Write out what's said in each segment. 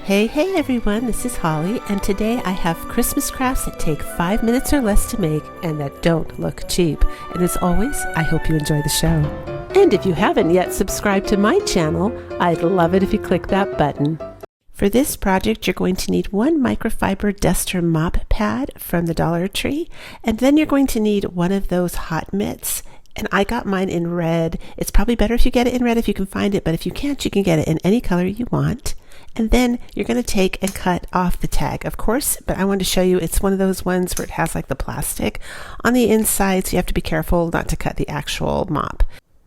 Hey everyone, this is Holly, and today I have Christmas crafts that take 5 minutes or less to make and that don't look cheap. And as always, I hope you enjoy the show. And if you haven't yet subscribed to my channel, I'd love it if you click that button. For this project, you're going to need one microfiber duster mop pad from the Dollar Tree, and then you're going to need one of those hot mitts. And I got mine in red. It's probably better if you get it in red if you can find it, but if you can't, you can get it in any color you want. And then you're going to take and cut off the tag, of course, but I wanted to show you it's one of those ones where it has like the plastic on the inside, so you have to be careful not to cut the actual mop.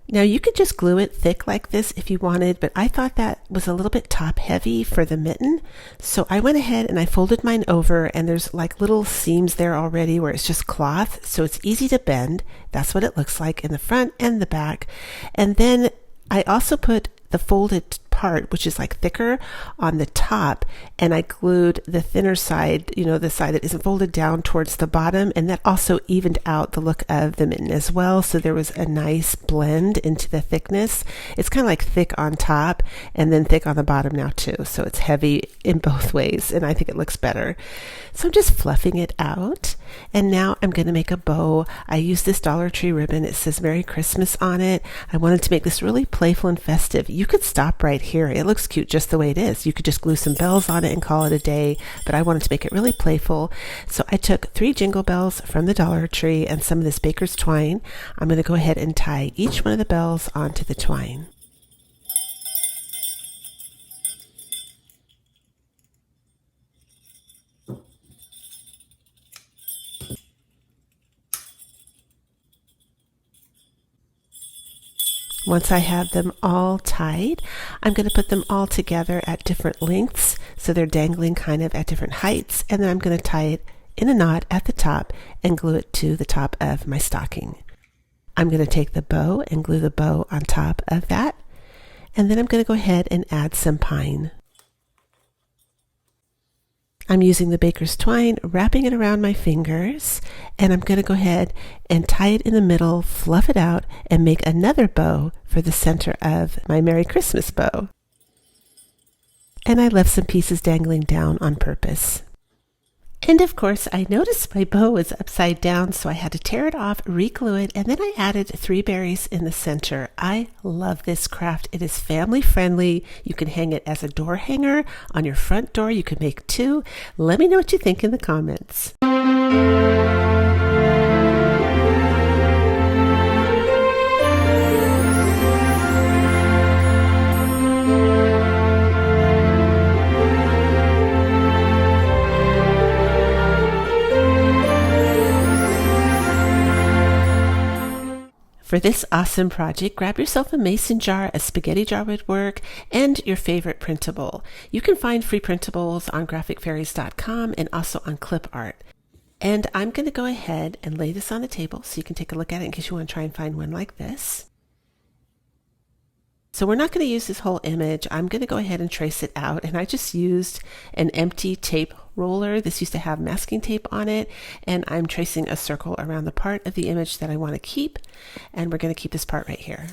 Now you could just glue it thick like this if you wanted, but I thought that was a little bit top heavy for the mitten. So I went ahead and I folded mine over, and there's like little seams there already where it's just cloth, so it's easy to bend. That's what it looks like in the front and the back. And then I also put the folded part, which is like thicker, on the top, and I glued the thinner side, the side that isn't folded, down towards the bottom, and that also evened out the look of the mitten as well, so there was a nice blend into the thickness. It's kind of like thick on top and then thick on the bottom now too, so it's heavy in both ways, and I think it looks better. So I'm just fluffing it out, and now I'm going to make a bow. I used this Dollar Tree ribbon. It says Merry Christmas on it. I wanted to make this really playful and festive. You could stop right here. It looks cute just the way it is. You could just glue some bells on it and call it a day, but I wanted to make it really playful. So I took 3 jingle bells from the Dollar Tree and some of this baker's twine. I'm going to go ahead and tie each one of the bells onto the twine. Once I have them all tied, I'm going to put them all together at different lengths, so they're dangling kind of at different heights, and then I'm going to tie it in a knot at the top and glue it to the top of my stocking. I'm going to take the bow and glue the bow on top of that, and then I'm going to go ahead and add some pine. I'm using the baker's twine, wrapping it around my fingers, and I'm going to go ahead and tie it in the middle, fluff it out, and make another bow for the center of my Merry Christmas bow. And I left some pieces dangling down on purpose. And of course, I noticed my bow was upside down, so I had to tear it off, re-glue it, and then I added 3 berries in the center. I love this craft. It is family friendly. You can hang it as a door hanger on your front door. You can make 2. Let me know what you think in the comments. For this awesome project, grab yourself a mason jar, a spaghetti jar would work, and your favorite printable. You can find free printables on graphicfairies.com and also on clip art. And I'm going to go ahead and lay this on the table so you can take a look at it in case you want to try and find one like this. So we're not going to use this whole image. I'm going to go ahead and trace it out, and I just used an empty tape roller. This used to have masking tape on it, and I'm tracing a circle around the part of the image that I want to keep, and we're going to keep this part right here.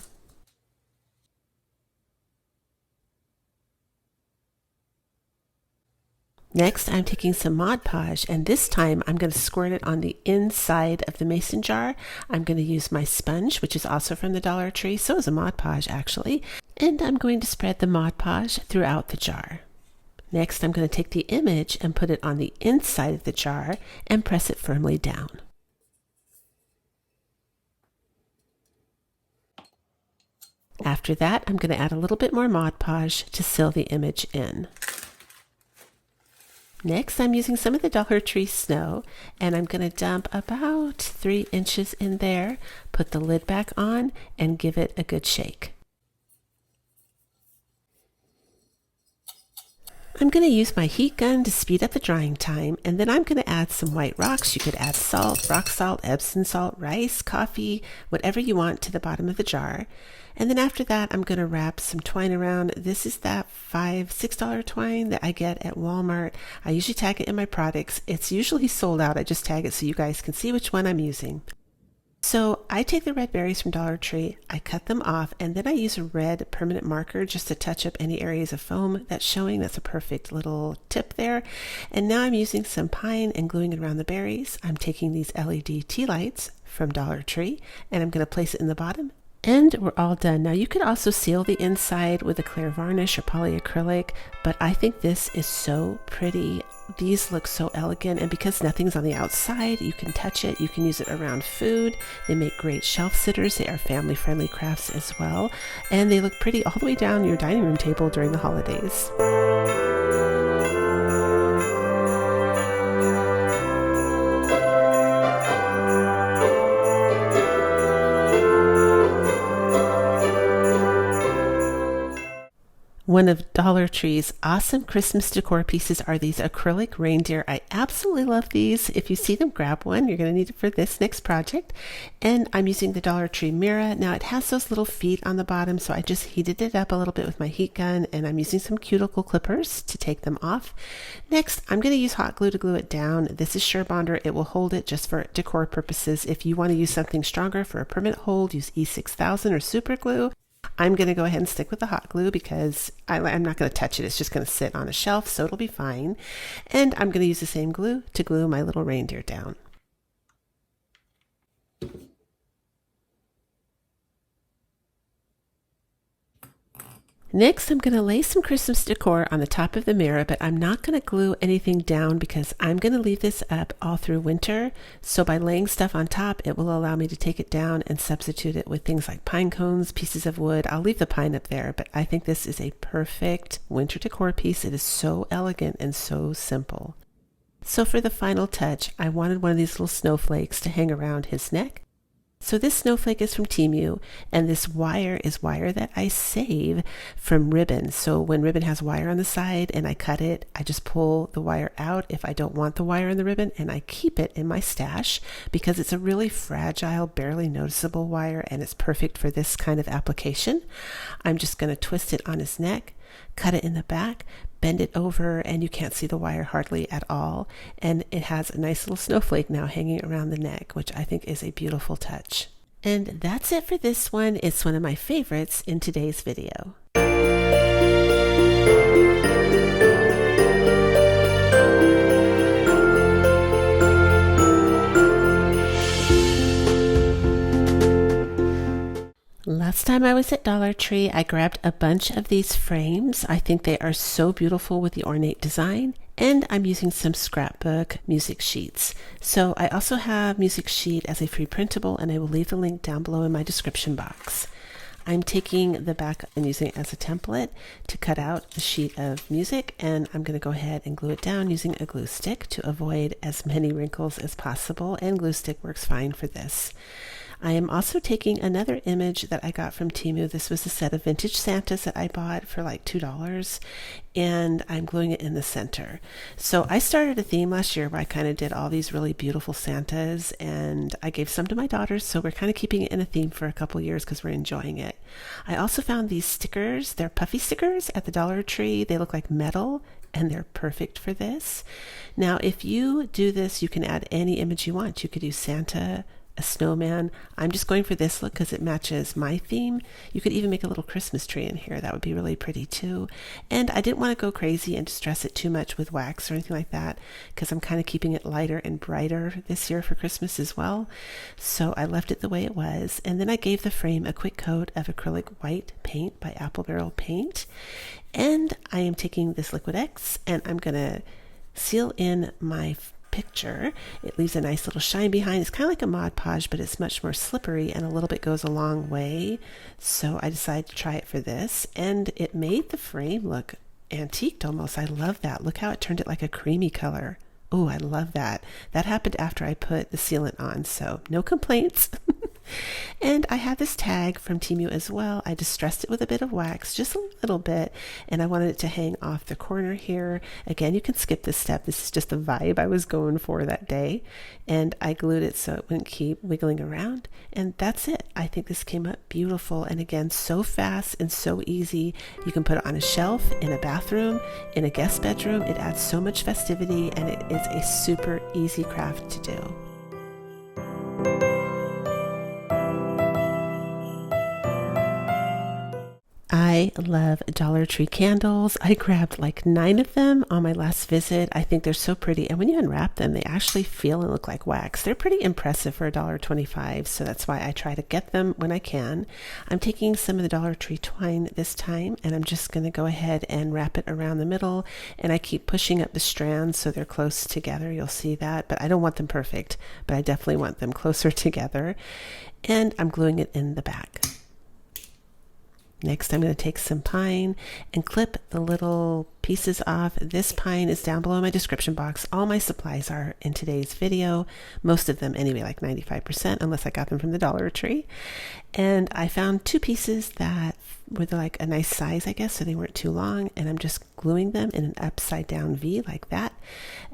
Next, I'm taking some Mod Podge, and this time I'm going to squirt it on the inside of the mason jar. I'm going to use my sponge, which is also from the Dollar Tree. So is a Mod Podge, actually. And I'm going to spread the Mod Podge throughout the jar. Next, I'm going to take the image and put it on the inside of the jar and press it firmly down. After that, I'm going to add a little bit more Mod Podge to seal the image in. Next, I'm using some of the Dollar Tree snow, and I'm going to dump about 3 inches in there, put the lid back on, and give it a good shake. I'm going to use my heat gun to speed up the drying time, and then I'm going to add some white rocks. You could add salt, rock salt, Epsom salt, rice, coffee, whatever you want to the bottom of the jar. And then after that, I'm going to wrap some twine around. This is that $6 twine that I get at Walmart. I usually tag it in my products. It's usually sold out. I just tag it so you guys can see which one I'm using. So I take the red berries from Dollar Tree, I cut them off, and then I use a red permanent marker just to touch up any areas of foam that's showing. That's a perfect little tip there. And now I'm using some pine and gluing it around the berries. I'm taking these LED tea lights from Dollar Tree, and I'm going to place it in the bottom. And we're all done. Now you could also seal the inside with a clear varnish or polyacrylic, but I think this is so pretty. These look so elegant, and because nothing's on the outside, you can touch it, you can use it around food. They make great shelf sitters. They are family-friendly crafts as well, and they look pretty all the way down your dining room table during the holidays. One of Dollar Tree's awesome Christmas decor pieces are these acrylic reindeer. I absolutely love these. If you see them, grab one. You're going to need it for this next project. And I'm using the Dollar Tree mirror. Now it has those little feet on the bottom, so I just heated it up a little bit with my heat gun, and I'm using some cuticle clippers to take them off. Next, I'm going to use hot glue to glue it down. This is Sure Bonder. It will hold it just for decor purposes. If you want to use something stronger for a permanent hold, use E6000 or super glue. I'm going to go ahead and stick with the hot glue because I'm not going to touch it. It's just going to sit on a shelf, so it'll be fine. And I'm going to use the same glue to glue my little reindeer down. Next, I'm going to lay some Christmas decor on the top of the mirror, but I'm not going to glue anything down because I'm going to leave this up all through winter. So by laying stuff on top, it will allow me to take it down and substitute it with things like pine cones, pieces of wood. I'll leave the pine up there, but I think this is a perfect winter decor piece. It is so elegant and so simple. So for the final touch, I wanted one of these little snowflakes to hang around his neck. So this snowflake is from Temu, and this wire is wire that I save from ribbon. So when ribbon has wire on the side and I cut it, I just pull the wire out if I don't want the wire in the ribbon, and I keep it in my stash because it's a really fragile, barely noticeable wire, and it's perfect for this kind of application. I'm just going to twist it on his neck, cut it in the back, bend it over, and you can't see the wire hardly at all. And it has a nice little snowflake now hanging around the neck, which I think is a beautiful touch. And that's it for this one. It's one of my favorites in today's video. Last time I was at Dollar Tree, I grabbed a bunch of these frames. I think they are so beautiful with the ornate design, and I'm using some scrapbook music sheets. So I also have music sheet as a free printable, and I will leave the link down below in my description box. I'm taking the back and using it as a template to cut out a sheet of music, and I'm going to go ahead and glue it down using a glue stick to avoid as many wrinkles as possible, and glue stick works fine for this. I am also taking another image that I got from Temu. This was a set of vintage Santas that I bought for like $2, and I'm gluing it in the center. So I started a theme last year where I kind of did all these really beautiful Santas, and I gave some to my daughters, so we're kind of keeping it in a theme for a couple years because we're enjoying it. I also found these stickers. They're puffy stickers at the Dollar Tree. They look like metal, and they're perfect for this. Now, if you do this, you can add any image you want. You could use Santa, a snowman. I'm just going for this look because it matches my theme. You could even make a little Christmas tree in here. That would be really pretty too. And I didn't want to go crazy and distress it too much with wax or anything like that because I'm kind of keeping it lighter and brighter this year for Christmas as well. So I left it the way it was. And then I gave the frame a quick coat of acrylic white paint by Apple Barrel Paint. And I am taking this Liquid X and I'm going to seal in my picture. It leaves a nice little shine behind. It's kind of like a Mod Podge, but it's much more slippery and a little bit goes a long way. So I decided to try it for this, and it made the frame look antiqued almost. I love that. Look how it turned it like a creamy color. Oh, I love that. That happened after I put the sealant on, so no complaints. And I have this tag from Temu as well. I distressed it with a bit of wax, just a little bit, and I wanted it to hang off the corner here. Again, you can skip this step. This is just the vibe I was going for that day. And I glued it so it wouldn't keep wiggling around. And that's it. I think this came up beautiful. And again, so fast and so easy. You can put it on a shelf, in a bathroom, in a guest bedroom. It adds so much festivity, and it is a super easy craft to do. I love Dollar Tree candles. I grabbed like 9 of them on my last visit. I think they're so pretty. And when you unwrap them, they actually feel and look like wax. They're pretty impressive for $1.25. So that's why I try to get them when I can. I'm taking some of the Dollar Tree twine this time, and I'm just going to go ahead and wrap it around the middle. And I keep pushing up the strands so they're close together. You'll see that, but I don't want them perfect, but I definitely want them closer together. And I'm gluing it in the back. Next, I'm going to take some pine and clip the little pieces off. This pine is down below in my description box. All my supplies are in today's video. Most of them anyway, like 95%, unless I got them from the Dollar Tree. And I found 2 pieces that were like a nice size, I guess, so they weren't too long. And I'm just gluing them in an upside down V like that.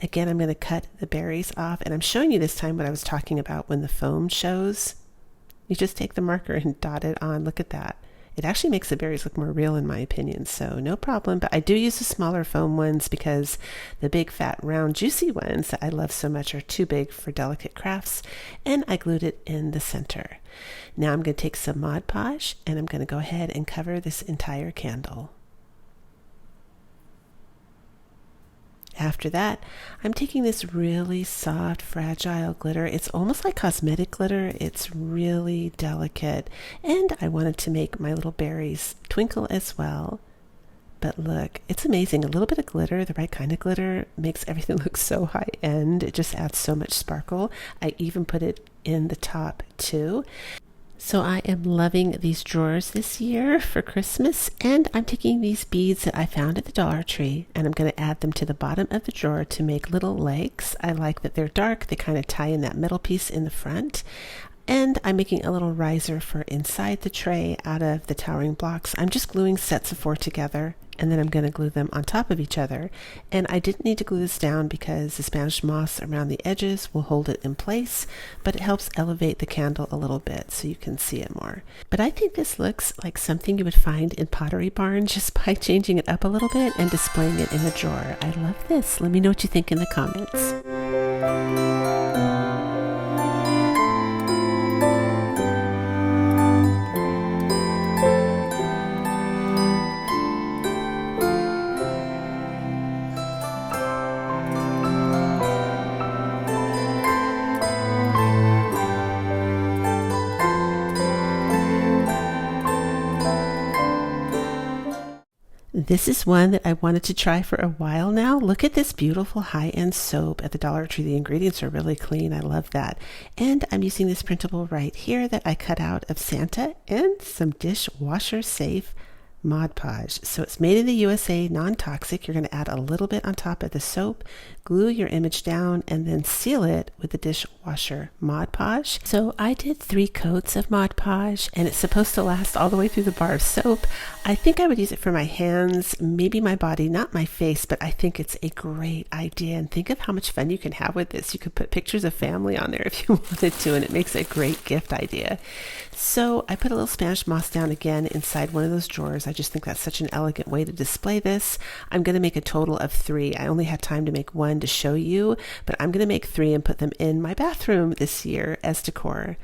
Again, I'm going to cut the berries off. And I'm showing you this time what I was talking about when the foam shows. You just take the marker and dot it on. Look at that. It actually makes the berries look more real in my opinion, so no problem. But I do use the smaller foam ones because the big, fat, round, juicy ones that I love so much are too big for delicate crafts, and I glued it in the center. Now I'm going to take some Mod Podge, and I'm going to go ahead and cover this entire candle. After that, I'm taking this really soft, fragile glitter. It's almost like cosmetic glitter. It's really delicate. And I wanted to make my little berries twinkle as well. But look, it's amazing. A little bit of glitter, the right kind of glitter, makes everything look so high end. It just adds so much sparkle. I even put it in the top too. So I am loving these drawers this year for Christmas, and I'm taking these beads that I found at the Dollar Tree, and I'm going to add them to the bottom of the drawer to make little legs. I like that they're dark. They kind of tie in that middle piece in the front. And I'm making a little riser for inside the tray out of the towering blocks. I'm just gluing sets of 4 together, and then I'm going to glue them on top of each other. And I didn't need to glue this down because the Spanish moss around the edges will hold it in place, but it helps elevate the candle a little bit so you can see it more. But I think this looks like something you would find in Pottery Barn just by changing it up a little bit and displaying it in a drawer. I love this. Let me know what you think in the comments. This is one that I wanted to try for a while now. Look at this beautiful high-end soap at the Dollar Tree. The ingredients are really clean. I love that. And I'm using this printable right here that I cut out of Santa and some dishwasher safe Mod Podge. So it's made in the USA, non-toxic. You're going to add a little bit on top of the soap, glue your image down, and then seal it with the dishwasher Mod Podge. So I did 3 coats of Mod Podge, and it's supposed to last all the way through the bar of soap. I think I would use it for my hands, maybe my body, not my face, but I think it's a great idea. And think of how much fun you can have with this. You could put pictures of family on there if you wanted to, and it makes a great gift idea. So I put a little Spanish moss down again inside one of those drawers. I just think that's such an elegant way to display this. I'm going to make a total of 3. I only had time to make 1 to show you, but I'm going to make 3 and put them in my bathroom this year as decor.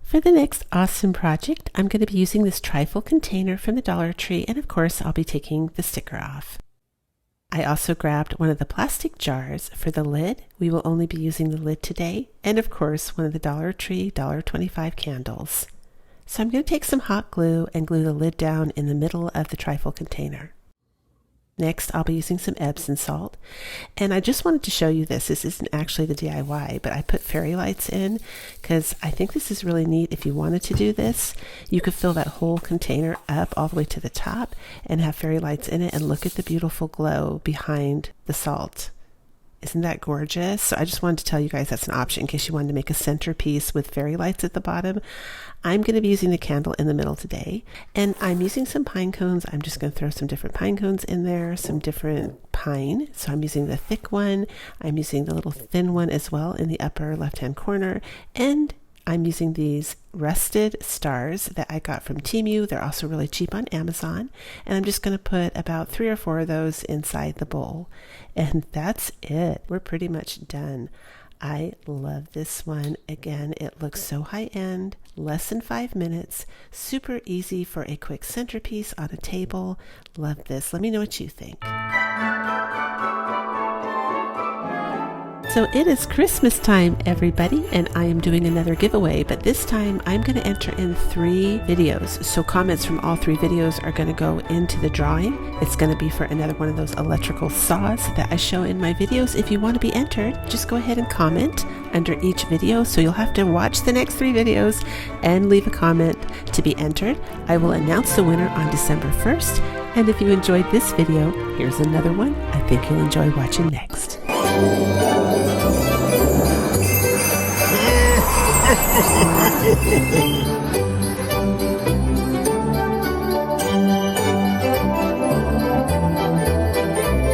For the next awesome project, I'm going to be using this Trifle Container from the Dollar Tree, and of course I'll be taking the sticker off. I also grabbed one of the plastic jars for the lid. We will only be using the lid today, and of course one of the Dollar Tree $1.25 candles. So I'm going to take some hot glue and glue the lid down in the middle of the Trifle Container. Next, I'll be using some Epsom salt. And I just wanted to show you this. This isn't actually the DIY, but I put fairy lights in because I think this is really neat. If you wanted to do this, you could fill that whole container up all the way to the top and have fairy lights in it, and look at the beautiful glow behind the salt. Isn't that gorgeous? So I just wanted to tell you guys that's an option in case you wanted to make a centerpiece with fairy lights at the bottom. I'm going to be using the candle in the middle today, and I'm using some pine cones. I'm just going to throw some different pine cones in there, some different pine. So I'm using the thick one. I'm using the little thin one as well in the upper left-hand corner, and I'm using these rusted stars that I got from Temu. They're also really cheap on Amazon. And I'm just going to put about 3 or 4 of those inside the bowl. And that's it. We're pretty much done. I love this one. Again, it looks so high-end, less than 5 minutes, super easy for a quick centerpiece on a table. Love this. Let me know what you think. So it is Christmas time, everybody, and I am doing another giveaway, but this time I'm going to enter in 3 videos. So comments from all 3 videos are going to go into the drawing. It's going to be for another one of those electrical saws that I show in my videos. If you want to be entered, just go ahead and comment under each video. So you'll have to watch the next 3 videos and leave a comment to be entered. I will announce the winner on December 1st. And if you enjoyed this video, here's another one I think you'll enjoy watching next.